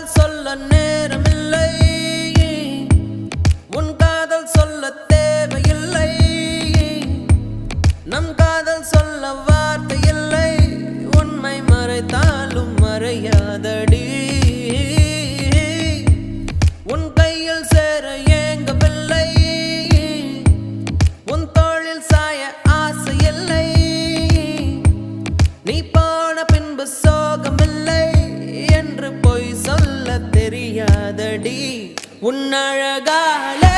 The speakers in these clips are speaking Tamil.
காதல் சொல்ல நேரமில்லை, உன் காதல் சொல்ல தேவையில்லை, நம் காதல் சொல்ல வார்த்தை இல்லை, உண்மை மறைத்தாலும் மறையாதடி. உன் கையில் சேர ஏங்கவில்லை, உன் தோளில் சாய ஆசை இல்லை, நீ போன பின்பு சோகமில்லை என்று பொய் சொல்ல தெரியாதடி. உன் அழகாலே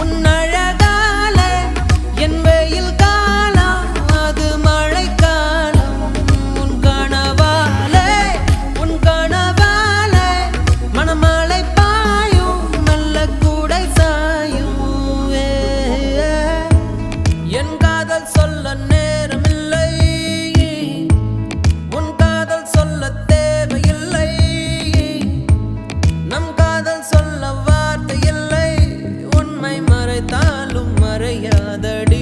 உன் அழகாலே என் வெயில் காலம் அது மழை காலம். உன் கனவாலே உன் கனவாலே மணமழை பாயும் மெல்ல கூடை சாயும். என் காதல் சொல்ல நேரமில்லை, உன் காதல் சொல்ல தேவையில்லை, நம் காதல் சொல்ல வார்த்தை இல்லை, உண்மை மறைத்தாலும் மறையாதடி.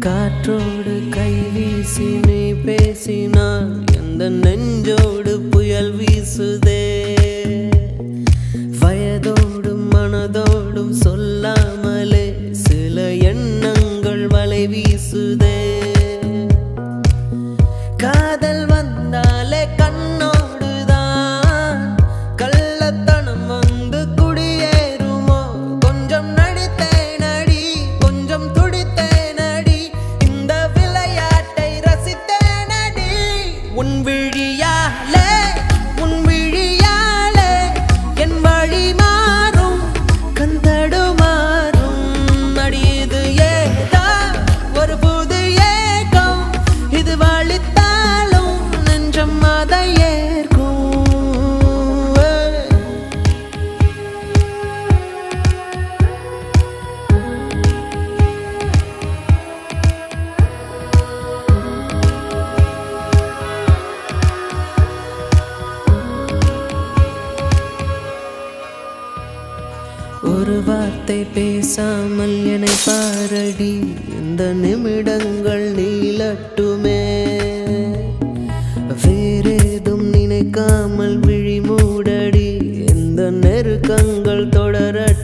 காற்றோடு கை வீசி நீ பேசினால் எந்த நெஞ்சோடு புயல் வீசுதே. வயதோடும் மனதோடும் சொல்லாமலே சில எண்ணங்கள் வலை வீசுதே. காதல் வந்தாலே கண்ணோடுதான் கள்ளத்தனம் வந்து குடியேறுமோ. கொஞ்சம் நடித்தேன் அடி, கொஞ்சம் துடித்தேன் அடி, இந்த விளையாட்டை ரசித்தேன் அடி. உன் விழியாலே உன் விழியாலே என் வழி மாறும் கந்தடு மாறும் அடி. இது ஏதோ ஒரு புது ஏக்கம், இது வலித்தாலும் நெஞ்சம் அதை ஏற்கும். ஒரு வார்த்தை பேசாமல் என்னை பாரடி, இந்த நிமிடங்கள் நீளட்டுமே. வேறேதும் நினைக்காமல் விழி மூடடி, இந்த நெருக்கங்கள் தொடரட்டும்.